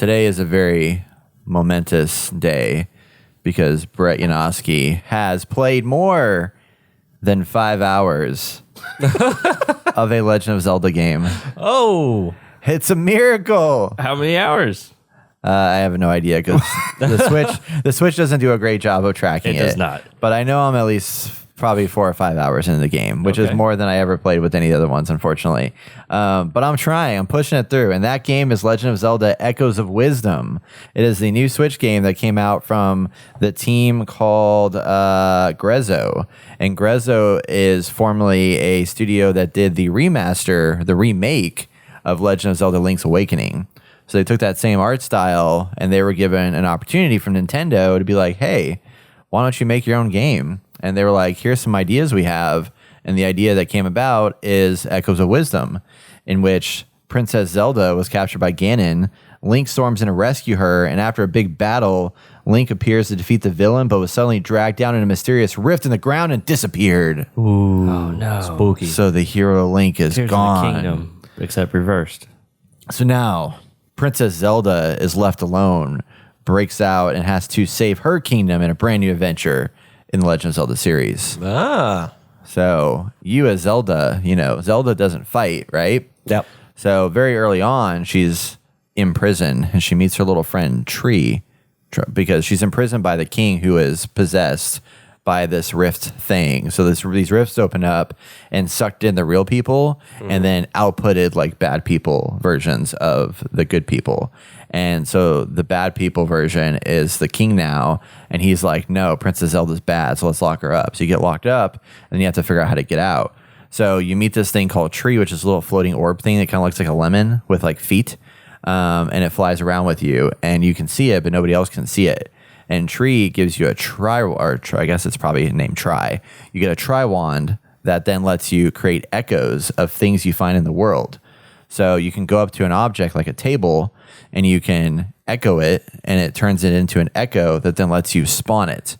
Today is a very momentous day because Brett Yanofsky has played more than 5 hours of a Legend of Zelda game. Oh, It's a miracle. how many hours? I have no idea because the Switch doesn't do a great job of tracking it. It does not. But I know I'm at least probably 4 or 5 hours into the game, which is Okay. more than I ever played with any of the other ones, unfortunately. But I'm trying. I'm pushing it through. And that game is Legend of Zelda Echoes of Wisdom. It is the new Switch game that came out from the team called Grezzo. And Grezzo is formerly a studio that did the remake of Legend of Zelda Link's Awakening. So they took that same art style and they were given an opportunity from Nintendo to be like, hey, why don't you make your own game? And they were like, here's some ideas we have. And the idea that came about is Echoes of Wisdom, in which Princess Zelda was captured by Ganon. Link storms in to rescue her. And after a big battle, Link appears to defeat the villain, but was suddenly dragged down in a mysterious rift in the ground and disappeared. Ooh, oh no, spooky. So the hero Link is Tears gone. of the Kingdom, except reversed. So now Princess Zelda is left alone, breaks out, and has to save her kingdom in a brand new adventure in the Legend of Zelda series. Ah. So you as Zelda, Zelda doesn't fight, right? Yep. So very early on, she's in prison and she meets her little friend Tree because she's imprisoned by the king who is possessed by this rift thing. So these rifts open up and sucked in the real people and then outputted like bad people versions of the good people. And so the bad people version is the king now. And he's like, no, Princess Zelda's bad. So let's lock her up. So you get locked up and you have to figure out how to get out. So you meet this thing called Tree, which is a little floating orb thing that kind of looks like a lemon with like feet. And it flies around with you and you can see it, but nobody else can see it. And Tree gives you a I guess it's probably named Tri. You get a Tri wand that then lets you create echoes of things you find in the world. So you can go up to an object like a table and you can echo it and it turns it into an echo that then lets you spawn it.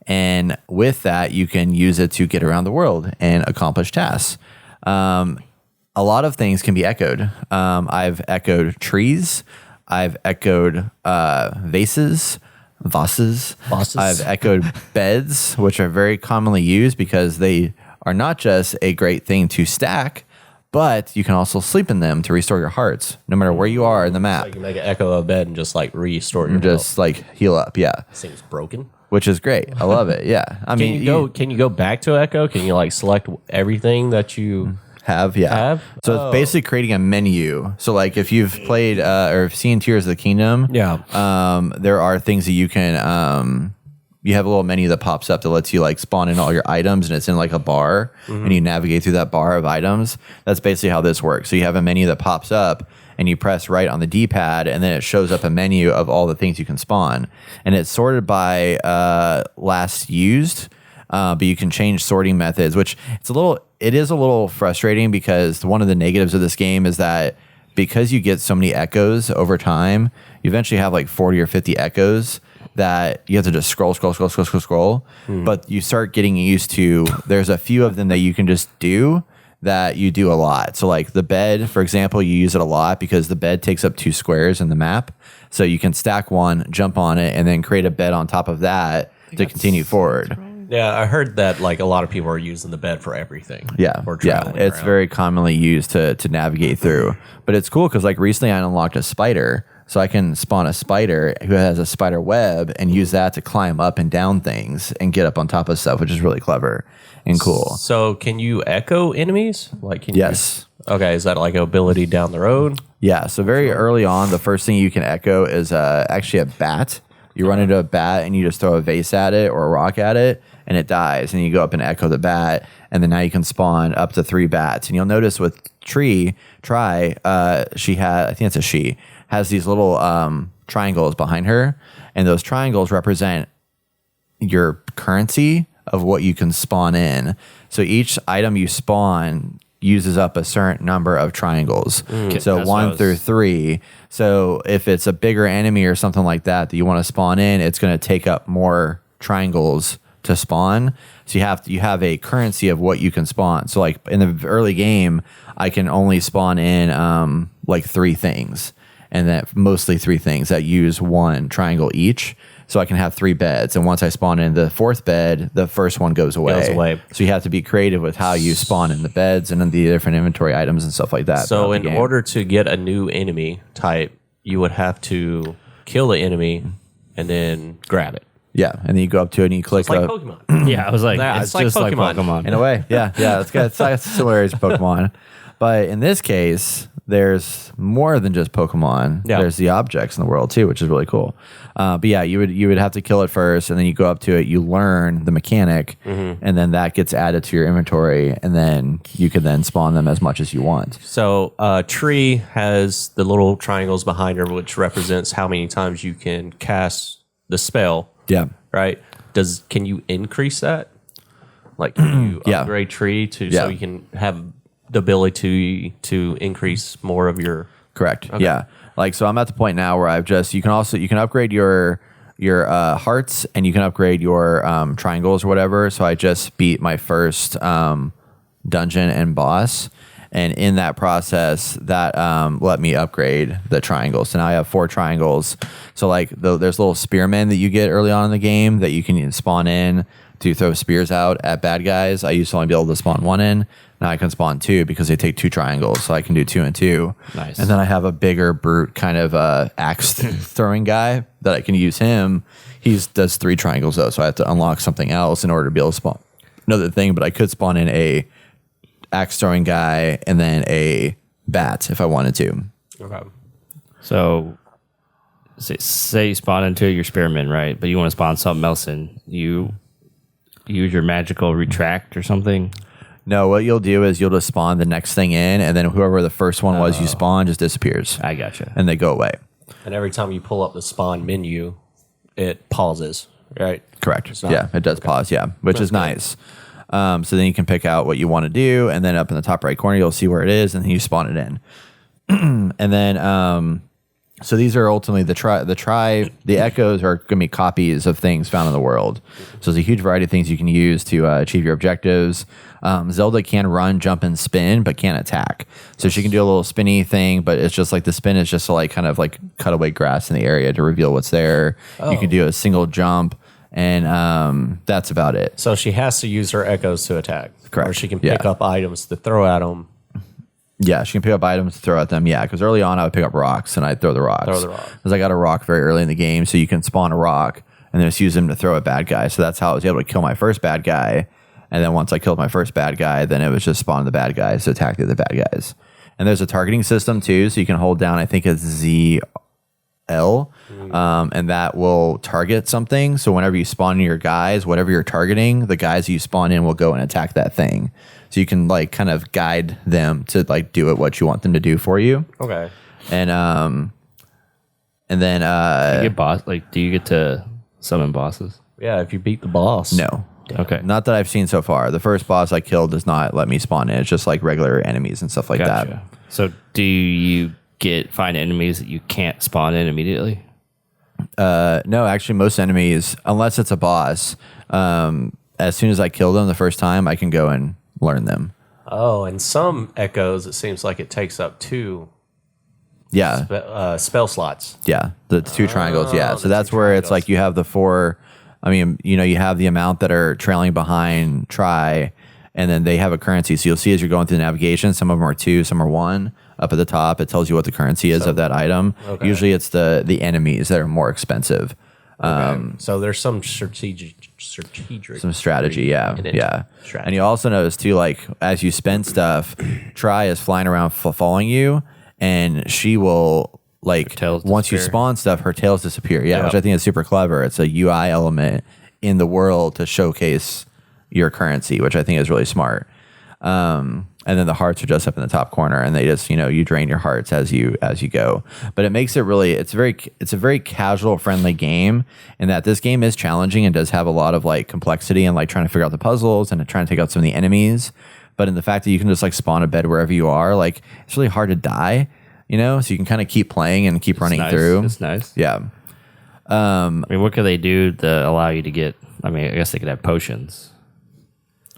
And with that, you can use it to get around the world and accomplish tasks. A lot of things can be echoed. I've echoed trees. I've echoed vases. I've echoed beds, which are very commonly used because they are not just a great thing to stack, but you can also sleep in them to restore your hearts, no matter where you are in the map. So you can make an echo of bed and just like restore your Just like heal up, yeah. This thing's broken. Which is great. I love it. Yeah. I mean, Can you go back to Echo? Can you like select everything that you have? So it's Oh. basically creating a menu. So like if you've played or seen Tears of the Kingdom, there are things that you can you have a little menu that pops up that lets you like spawn in all your items and it's in like a bar and you navigate through that bar of items. That's basically how this works. So you have a menu that pops up and you press right on the D-pad and then it shows up a menu of all the things you can spawn. And it's sorted by last used, but you can change sorting methods, which it is a little frustrating because one of the negatives of this game is that because you get so many echoes over time, you eventually have like 40 or 50 echoes that you have to just scroll. But you start getting used to, there's a few of them that you can just do that you do a lot. So like the bed, for example, you use it a lot because the bed takes up 2 squares in the map. So you can stack one, jump on it, and then create a bed on top of that to continue forward. Yeah, I heard that like a lot of people are using the bed for everything. Yeah, Or yeah, traveling it's around. very commonly used to navigate through. But it's cool because like recently I unlocked a spider, so I can spawn a spider who has a spider web and use that to climb up and down things and get up on top of stuff, which is really clever and cool. So can you echo enemies? Like can Yes. You, okay, is that like an ability down the road? Yeah, so very early on, the first thing you can echo is actually a bat. You run into a bat and you just throw a vase at it or a rock at it and it dies. And you go up and echo the bat. And then now you can spawn up to 3 bats. And you'll notice with Tri, she had, I think it's a she, has these little triangles behind her. And those triangles represent your currency of what you can spawn in. So each item you spawn uses up a certain number of triangles. So 1 through 3. So if it's a bigger enemy or something like that you want to spawn in, it's going to take up more triangles to spawn. So you have a currency of what you can spawn. So like in the early game, I can only spawn in like 3 things. and then mostly 3 things that use 1 triangle each. So I can have 3 beds, and once I spawn in the 4th bed, the first one goes away. So you have to be creative with how you spawn in the beds and then the different inventory items and stuff like that. So in order to get a new enemy type, you would have to kill the enemy and then grab it. Yeah, and then you go up to it and you click. It's like Pokemon. Yeah, I was like, Yeah, it's it's just like like Pokemon. Pokemon. In a way, yeah. It's got similarities to Pokemon, but in this case, there's more than just Pokemon. Yeah. There's the objects in the world too, which is really cool. But yeah, you would have to kill it first, and then you go up to it, you learn the mechanic, and then that gets added to your inventory, and then you can then spawn them as much as you want. So Tree has the little triangles behind her, which represents how many times you can cast the spell. Yeah. Right? Can you increase that? Like, can you Yeah. upgrade Tree so Yeah. you can have the ability to increase more of your... Correct. Yeah. Like, so I'm at the point now where you can upgrade your hearts, and you can upgrade your triangles or whatever. So I just beat my first dungeon and boss, and in that process that let me upgrade the triangles. So now I have 4 triangles. So like there's little spearmen that you get early on in the game that you can spawn in to throw spears out at bad guys. I used to only be able to spawn 1 in. Now I can spawn 2 because they take 2 triangles, so I can do 2 and 2. Nice. And then I have a bigger brute kind of axe throwing guy that I can use him. He does 3 triangles though, so I have to unlock something else in order to be able to spawn another thing. But I could spawn in a axe throwing guy and then a bat if I wanted to. Okay. So, say you spawn into your spearman, right? But you want to spawn something else in. You use your magical retract or something. No, what you'll do is you'll just spawn the next thing in, and then whoever the first one was you spawn just disappears, I gotcha. and they go away. And every time you pull up the spawn menu, it pauses, right? Correct. not- Yeah, it does pause. Yeah, which is nice. So then you can pick out what you want to do, and then up in the top right corner, you'll see where it is, and then you spawn it in. And then, so these are ultimately the echoes are going to be copies of things found in the world. So there's a huge variety of things you can use to achieve your objectives. Zelda can run, jump, and spin, but can't attack. So she can do a little spinny thing, but it's just like the spin is just to like kind of like cut away grass in the area to reveal what's there. You can do a single jump, and that's about it. So she has to use her echoes to attack. Correct. Or she can Yeah. pick up items to throw at them. Yeah, she can pick up items to throw at them. Yeah, because early on I would pick up rocks and I'd throw the rocks. Because I got a rock very early in the game, so you can spawn a rock and then just use them to throw at bad guys. So that's how I was able to kill my first bad guy. And then once I killed my first bad guy, then it was just spawning the bad guys to attack the other bad guys. And there's a targeting system too, so you can hold down, I think it's ZL, and that will target something. So whenever you spawn in your guys, whatever you're targeting, the guys you spawn in will go and attack that thing. So you can like kind of guide them to like do it what you want them to do for you. Okay. And then You get boss. Like, do you get to summon bosses? Yeah, if you beat the boss. no. Okay. Not that I've seen so far. The first boss I killed does not let me spawn in. It's just like regular enemies and stuff like that. Gotcha. So, do you find enemies that you can't spawn in immediately? No, actually, most enemies, unless it's a boss, as soon as I kill them the first time, I can go and learn them. Oh, and some echoes, it seems like it takes up 2 Yeah, spell slots. yeah, the 2 triangles. Yeah, the so that's 2 where it's triangles. like you have the 4. I mean, you know, you have the amount that are trailing behind try, and then they have a currency. So you'll see as you're going through the navigation, some of them are 2, some are 1. Up at the top, it tells you what the currency is of that item. Okay. Usually, it's the enemies that are more expensive. So there's some strategic Some strategy, yeah, in it. yeah. Strategy. And you also notice too, like as you spend stuff, Try is flying around following you, and she will like tails once you disappear. spawn stuff, her tails disappear. Yeah, Yep. which I think is super clever. It's a UI element in the world to showcase your currency, which I think is really smart. And then the hearts are just up in the top corner, and they just, you know, you drain your hearts as you go. But it makes it really, it's a very casual, friendly game, in that this game is challenging and does have a lot of like complexity and like trying to figure out the puzzles and trying to take out some of the enemies. But in the fact that you can just like spawn a bed wherever you are, like it's really hard to die, you know. So you can kind of keep playing and keep running Nice. through. It's nice. Yeah. I mean, what could they do to allow you to get? I mean, I guess they could have potions.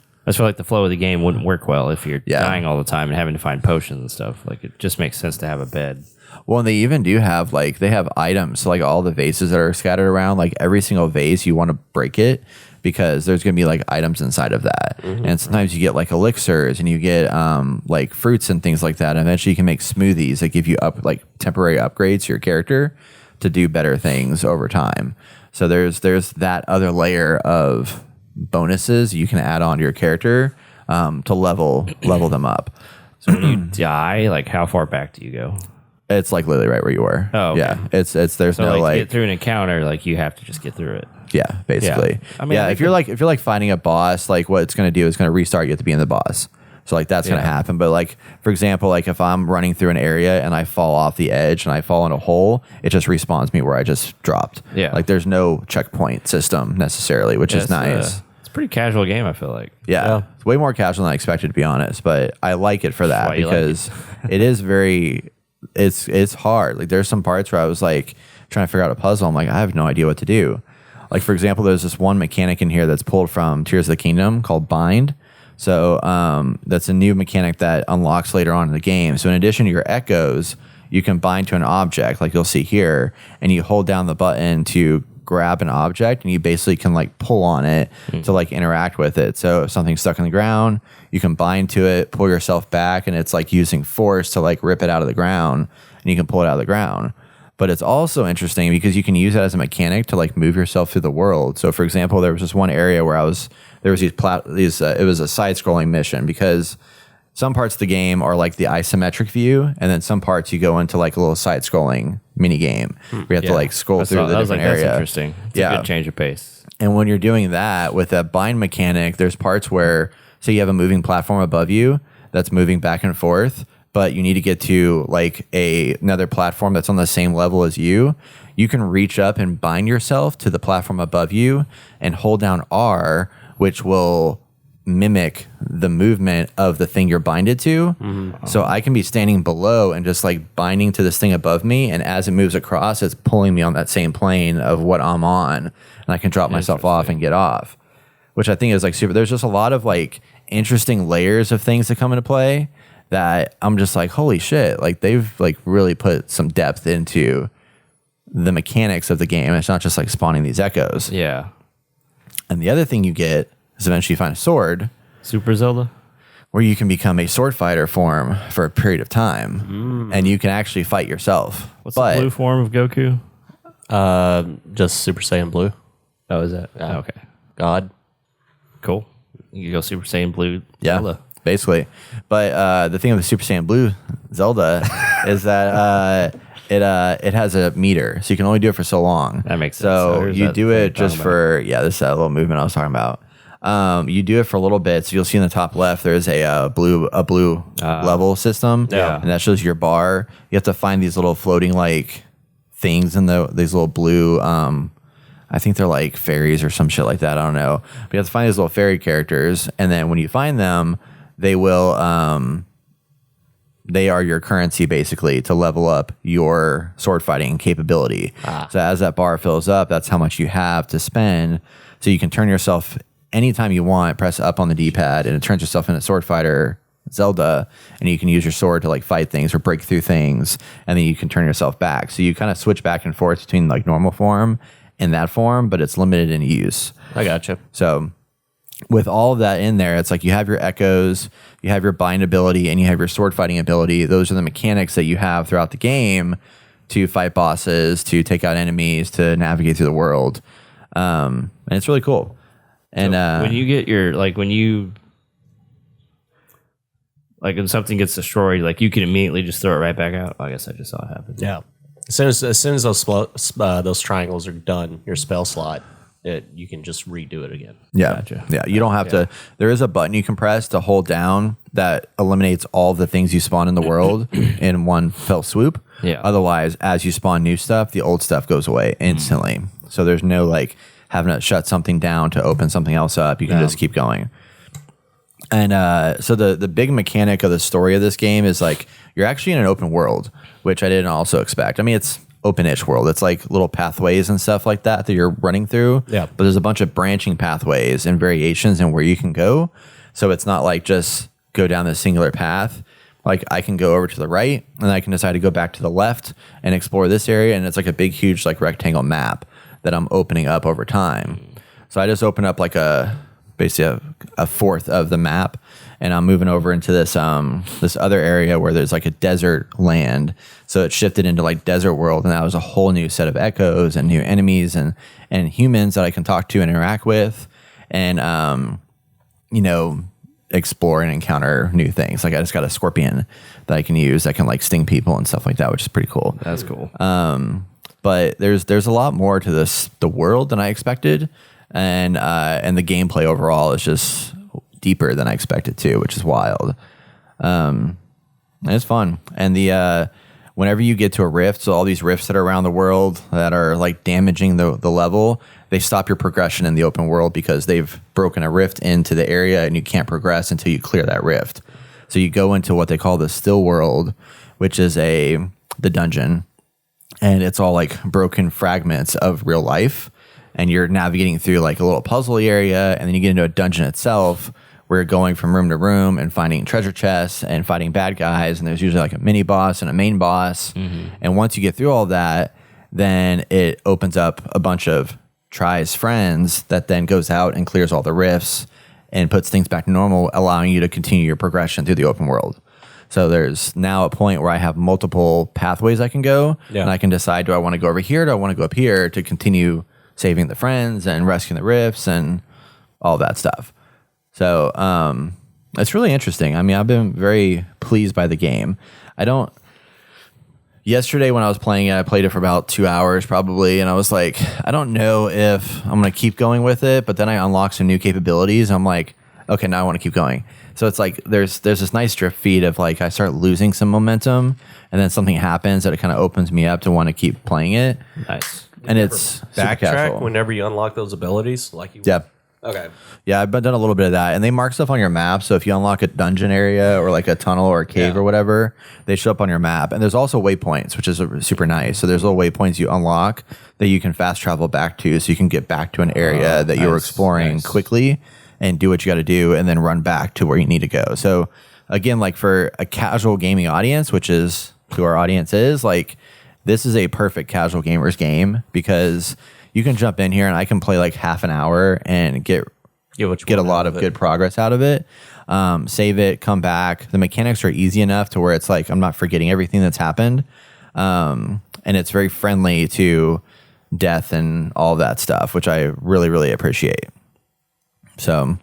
I just feel like the flow of the game wouldn't work well if you're Yeah. dying all the time and having to find potions and stuff. Like, it just makes sense to have a bed. Well, and they even do have like they have items, so like all the vases that are scattered around, like every single vase you want to break it because there's gonna be like items inside of that. And sometimes you get like elixirs and you get like fruits and things like that. And eventually you can make smoothies that give you up like temporary upgrades to your character to do better things over time. So there's that other layer of bonuses you can add on to your character to level them up. So when you die, like how far back do you go? It's like literally right where you were. Oh, okay. Yeah. It's there's So no like to like get through an encounter, like you have to just get through it. yeah, basically. Yeah. I mean, yeah, I if you're like fighting a boss, like what it's gonna do is gonna restart you at the beginning of the boss. So like that's gonna Yeah. happen. But like for example, like if I'm running through an area and I fall off the edge and I fall in a hole, it just respawns me where I just dropped. Yeah. Like there's no checkpoint system necessarily, which is nice. It's a pretty casual game, I feel like. Yeah. It's way more casual than I expected, to be honest. But I like it for that why you like because it is very it's hard. Like there's some parts where I was like trying to figure out a puzzle. I'm like, I have no idea what to do. Like for example, there's this one mechanic in here that's pulled from Tears of the Kingdom called Bind. So that's a new mechanic that unlocks later on in the game. So in addition to your echoes, you can bind to an object like you'll see here, and you hold down the button to grab an object, and you basically can like pull on it to like interact with it. So if something's stuck in the ground, you can bind to it, pull yourself back, and it's like using force to like rip it out of the ground, and you can pull it out of the ground. But it's also interesting because you can use it as a mechanic to like move yourself through the world. So for example, there was this one area where there was it was a side-scrolling mission because some parts of the game are like the isometric view, and then some parts you go into like a little side-scrolling mini game where you have to like scroll through the different area. That's interesting. It's a good change of pace. And when you're doing that with that bind mechanic, there's parts where, say you have a moving platform above you that's moving back and forth, but you need to get to like another platform that's on the same level as you. You can reach up and bind yourself to the platform above you and hold down R, which will mimic the movement of the thing you're binded to. So I can be standing below and just like binding to this thing above me, and as it moves across, it's pulling me on that same plane of what I'm on, and I can drop myself off and get off, which I think is like super. There's just a lot of like interesting layers of things that come into play that I'm just like, holy shit, like they've like really put some depth into the mechanics of the game. It's not just like spawning these echoes. Yeah. And the other thing you get is eventually you find a sword Super Zelda? where you can become a sword fighter form for a period of time, and you can actually fight yourself. What's the blue form of Goku? Just Super Saiyan Blue. Oh, is that? Yeah. Okay. God. Cool. You can go Super Saiyan Blue Yeah, Zelda. basically. But the thing with the Super Saiyan Blue Zelda is that it has a meter, so you can only do it for so long. That makes sense. So So there's you that do thing it you're just talking for this is that little movement I was talking about. You do it for a little bit, so you'll see in the top left there's a blue level system, Yeah. and that shows your bar. You have to find these little floating like things in these little blue. I think they're like fairies or some shit like that. I don't know. But you have to find these little fairy characters, and then when you find them, they will they are your currency basically to level up your sword fighting capability. So as that bar fills up, that's how much you have to spend. So you can turn yourself anytime you want, press up on the D-pad, and it turns yourself into sword fighter Zelda, and you can use your sword to like fight things or break through things, and then you can turn yourself back. So you kind of switch back and forth between like normal form and that form, but it's limited in use. I gotcha. So with all of that in there, it's like you have your echoes, you have your bind ability, and you have your sword fighting ability. Those are the mechanics that you have throughout the game to fight bosses, to take out enemies, to navigate through the world. And it's really cool. And when you get your when something gets destroyed, like you can immediately just throw it right back out. I guess I just saw it happen. Yeah. As soon as those triangles are done, your spell slot, you can just redo it again. yeah, Gotcha. yeah, you don't have to. There is a button you can press to hold down that eliminates all the things you spawn in the world in one fell swoop. Yeah. Otherwise, as you spawn new stuff, the old stuff goes away instantly. So there's no like having to shut something down to open something else up. You can just keep going. And so the big mechanic of the story of this game is like you're actually in an open world, which I didn't also expect. I mean, it's open-ish world. It's like little pathways and stuff like that you're running through. Yeah. But there's a bunch of branching pathways and variations in where you can go. So it's not like just go down this singular path. Like I can go over to the right and I can decide to go back to the left and explore this area. And it's like a big, huge like rectangle map that I'm opening up over time. So I just open up like basically a fourth of the map, and I'm moving over into this this other area where there's like a desert land. So it shifted into like desert world, and that was a whole new set of echoes and new enemies and humans that I can talk to and interact with, and you know, explore and encounter new things. Like I just got a scorpion that I can use that can like sting people and stuff like that, which is pretty cool. That's cool. But there's a lot more to the world than I expected, and the gameplay overall is just deeper than I expected to, which is wild. And it's fun. And whenever you get to a rift, so all these rifts that are around the world that are like damaging the level, they stop your progression in the open world because they've broken a rift into the area and you can't progress until you clear that rift. So you go into what they call the still world, which is the dungeon, and it's all like broken fragments of real life. And you're navigating through like a little puzzle area, and then you get into a dungeon itself where you're going from room to room and finding treasure chests and fighting bad guys. And there's usually like a mini boss and a main boss. Mm-hmm. And once you get through all that, then it opens up a bunch of Try's friends that then goes out and clears all the rifts and puts things back to normal, allowing you to continue your progression through the open world. So there's now a point where I have multiple pathways I can go, and I can decide, do I want to go over here? Do I want to go up here to continue saving the friends and rescuing the rifts and all that stuff? So it's really interesting. I mean, I've been very pleased by the game. Yesterday when I was playing it, I played it for about 2 hours probably, and I was like, I don't know if I'm going to keep going with it, but then I unlocked some new capabilities. I'm like, okay, now I want to keep going. So it's like there's this nice drift feed of like I start losing some momentum, and then something happens that it kind of opens me up to want to keep playing it. Nice. And it's backtrack whenever you unlock those abilities, like you. Yeah. Okay. Yeah, I've done a little bit of that, and they mark stuff on your map. So if you unlock a dungeon area or like a tunnel or a cave or whatever, they show up on your map. And there's also waypoints, which is super nice. So there's little waypoints you unlock that you can fast travel back to, so you can get back to an area that you were exploring quickly and do what you got to do, and then run back to where you need to go. So again, like for a casual gaming audience, which is who our audience is, like this is a perfect casual gamers game because you can jump in here and I can play like half an hour and get a lot of good progress out of it. Save it, come back. The mechanics are easy enough to where it's like I'm not forgetting everything that's happened. And it's very friendly to death and all that stuff, which I really, really appreciate. So,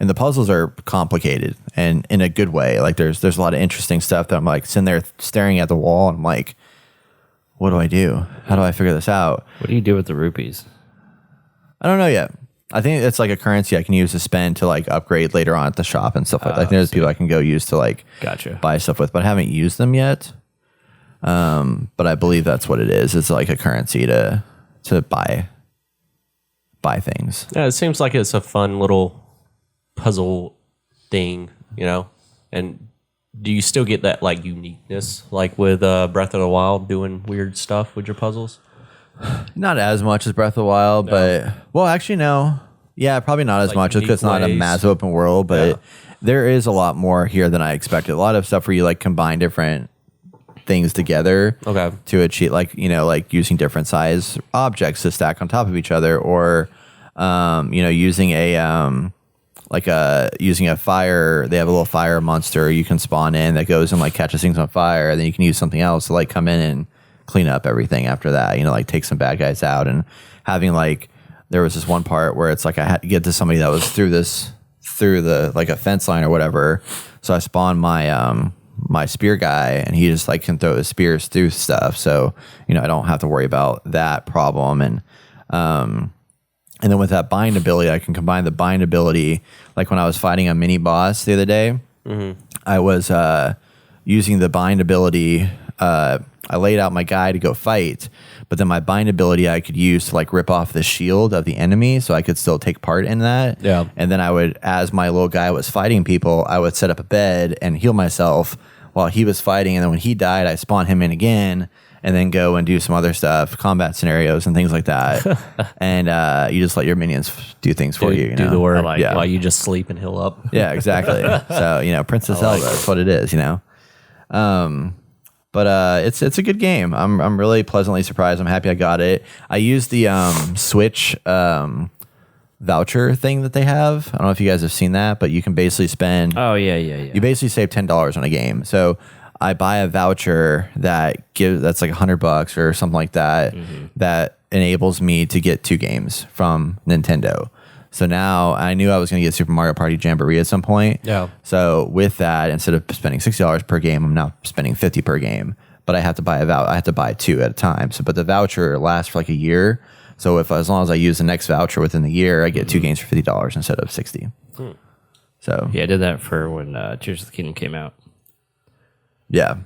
and the puzzles are complicated and in a good way. Like there's a lot of interesting stuff that I'm like sitting there staring at the wall and I'm like, what do I do? How do I figure this out? What do you do with the rupees? I don't know yet. I think it's like a currency I can use to spend to like upgrade later on at the shop and stuff like that. Like there's people I can go use to like buy stuff with, but I haven't used them yet. But I believe that's what it is. It's like a currency to buy things. Yeah, it seems like it's a fun little puzzle thing, you know? And do you still get that like uniqueness, like with Breath of the Wild doing weird stuff with your puzzles? Not as much as Breath of the Wild, but well, actually, no. Yeah, probably not as much because it's not a massive open world, but there is a lot more here than I expected. A lot of stuff where you like combine different things together to achieve, like, you know, like using different size objects to stack on top of each other, or you know, using using a fire. They have a little fire monster you can spawn in that goes and like catches things on fire, and then you can use something else to like come in and clean up everything after that, you know, like take some bad guys out. And having like, there was this one part where it's like I had to get to somebody that was through the like a fence line or whatever. So I spawned my spear guy, and he just like can throw his spears through stuff. So, you know, I don't have to worry about that problem. And then with that bind ability, I can combine the bind ability. Like when I was fighting a mini boss the other day, I was using the bind ability. I laid out my guy to go fight, but then my bind ability I could use to like rip off the shield of the enemy, so I could still take part in that. Yeah. And then I would, as my little guy was fighting people, I would set up a bed and heal myself while he was fighting. And then when he died, I spawn him in again, and then go and do some other stuff, combat scenarios and things like that. And you just let your minions do things for you. Do the work while you just sleep and heal up. Yeah, exactly. So, you know, Princess Zelda, that's what it is, you know. But it's a good game. I'm really pleasantly surprised. I'm happy I got it. I used the Switch voucher thing that they have. I don't know if you guys have seen that, but you can basically spend. Oh yeah. You basically save $10 on a game. So I buy a voucher that's like $100 or something like that. That enables me to get 2 games from Nintendo. So now I knew I was going to get Super Mario Party Jamboree at some point. Yeah. So with that, instead of spending $60 per game, I'm now spending $50 per game. But I have to buy I have to buy 2 at a time. So, but the voucher lasts for like a year. So as long as I use the next voucher within the year, I get 2 games for $50 instead of $60. So Yeah, I did that for when Tears of the Kingdom came out. yeah,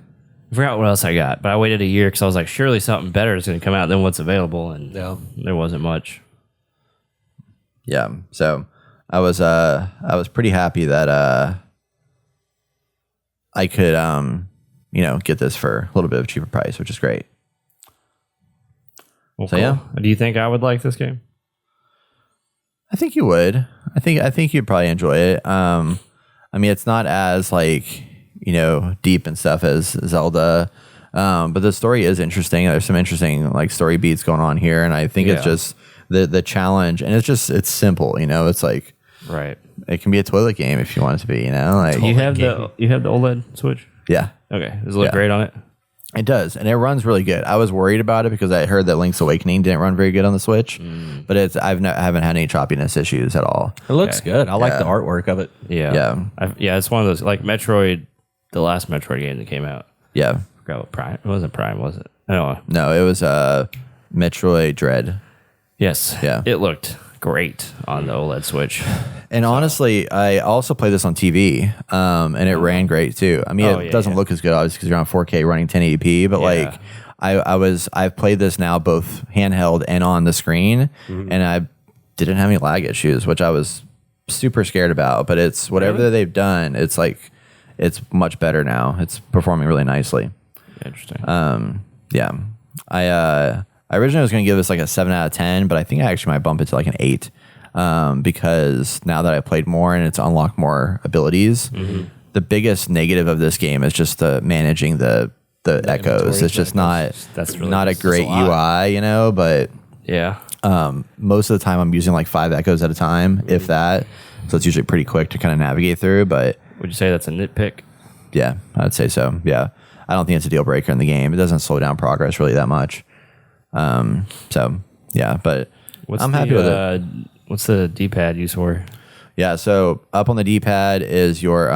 I forgot what else I got, but I waited a year because I was like, surely something better is going to come out than what's available, and there wasn't much. yeah. So I was pretty happy that I could get this for a little bit of a cheaper price, which is great. Well, So, cool. yeah. Do you think I would like this game? I think you would. I think you'd probably enjoy it. I mean, it's not as like deep and stuff as Zelda, but the story is interesting. There's some interesting like story beats going on here, and I think it's just the challenge, and it's simple. It's like Right. it can be a toilet game if you want it to be. Like You have the OLED Switch? yeah, Okay. Does it look Yeah. great on it? it does, and it runs really good. I was worried about it because I heard that Link's Awakening didn't run very good on the Switch, but I haven't had any choppiness issues at all. It looks good. I like Yeah. the artwork of it. Yeah. Yeah. It's one of those, like Metroid, the last Metroid game that came out. Yeah, I forgot what Prime. It wasn't Prime, was it? I don't know. no, it was Metroid Dread. Yes. Yeah. It looked great on the OLED Switch. And honestly, I also played this on TV, and it ran great too. I mean, it doesn't look as good obviously because you're on 4K running 1080p, but like I've played this now both handheld and on the screen, and I didn't have any lag issues, which I was super scared about. But it's whatever they've done, it's like it's much better now. It's performing really nicely. Interesting. Yeah, I originally was going to give this like a 7 out of 10, but I think I actually might bump it to like an 8. Because now that I played more and it's unlocked more abilities, the biggest negative of this game is just managing the echoes. It's just That's really not a just great UI, but yeah. most of the time I'm using like 5 echoes at a time, if that. So it's usually pretty quick to kind of navigate through. But Would you say that's a nitpick? yeah, I'd say so. Yeah, I don't think it's a deal breaker in the game. It doesn't slow down progress really that much. So yeah, but I'm happy with it. What's the D-pad used for? Yeah, so up on the D-pad is your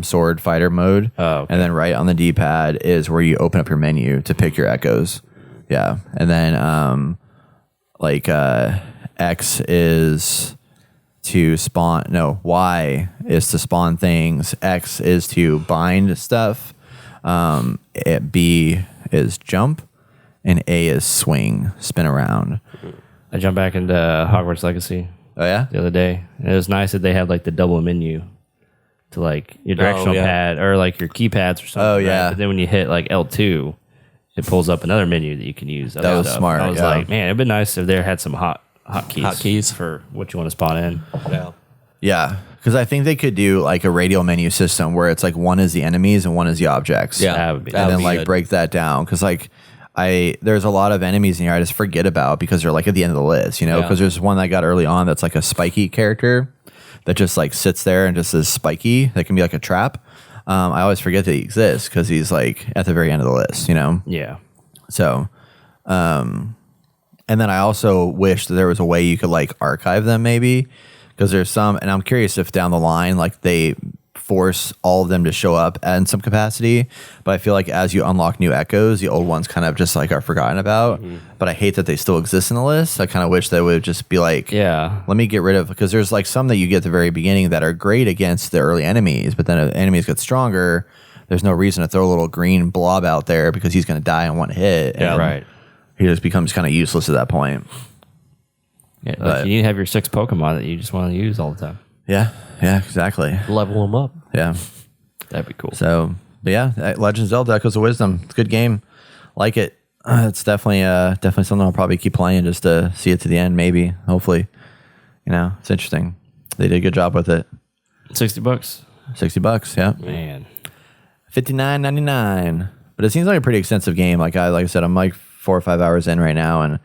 sword fighter mode. Oh, okay. And then right on the D-pad is where you open up your menu to pick your echoes. Yeah. And then X is to spawn, no, Y is to spawn things. X is to bind stuff. B is jump. And A is swing, spin around. I jumped back into Hogwarts Legacy Oh, yeah? the other day. And it was nice that they had like the double menu to like your directional pad or like your keypads or something. Oh, right? yeah. But then when you hit like L2, it pulls up another menu that you can use. That was smart, I was yeah. like, man, it'd been nice if there had some hotkeys Hotkeys. for what you want to spawn in. Yeah. Yeah. Because I think they could do like a radial menu system where it's like one is the enemies and one is the objects. Yeah. That would be- And That would then be like good. break that down. Because like there's a lot of enemies in here I just forget about because they're like at the end of the list, Yeah. because there's one that I got early on that's like a spiky character that just like sits there and just is spiky. That can be like a trap. I always forget that he exists because he's like at the very end of the list, Yeah. So, and then I also wish that there was a way you could like archive them maybe because there's some, and I'm curious if down the line, like they force all of them to show up in some capacity. But I feel like as you unlock new echoes, the old ones kind of just like are forgotten about. But I hate that they still exist in the list. I kind of wish they would just be like, Yeah. let me get rid of, because there's like some that you get at the very beginning that are great against the early enemies, but then if enemies get stronger, there's no reason to throw a little green blob out there because he's going to die in one hit. Yeah. and Right. He just becomes kind of useless at that point. Yeah, like But- you need to have your 6 Pokemon that you just want to use all the time. Yeah, exactly. Level them up. Yeah. That'd be cool. So, but yeah, Legend of Zelda Echoes of Wisdom. It's a good game. Like it. It's definitely something I'll probably keep playing just to see it to the end, maybe, hopefully. It's interesting. They did a good job with it. $60. $60, yeah. Man. $59.99. But it seems like a pretty extensive game. Like I said, I'm like 4 or 5 hours in right now, and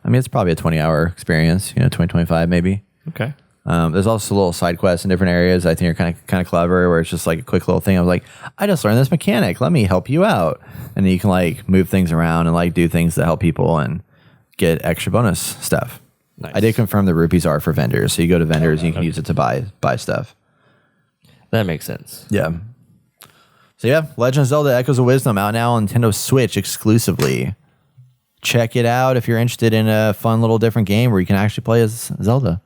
I mean it's probably a 20-hour experience. 20-25 maybe. Okay. There's also little side quests in different areas I think are kind of clever, where it's just like a quick little thing. I was like, I just learned this mechanic. Let me help you out, and then you can like move things around and like do things to help people and get extra bonus stuff. Nice. I did confirm the rupees are for vendors, so you go to vendors and you can use it to buy stuff. That makes sense. Yeah. So yeah, Legend of Zelda: Echoes of Wisdom out now on Nintendo Switch exclusively. Check it out if you're interested in a fun little different game where you can actually play as Zelda.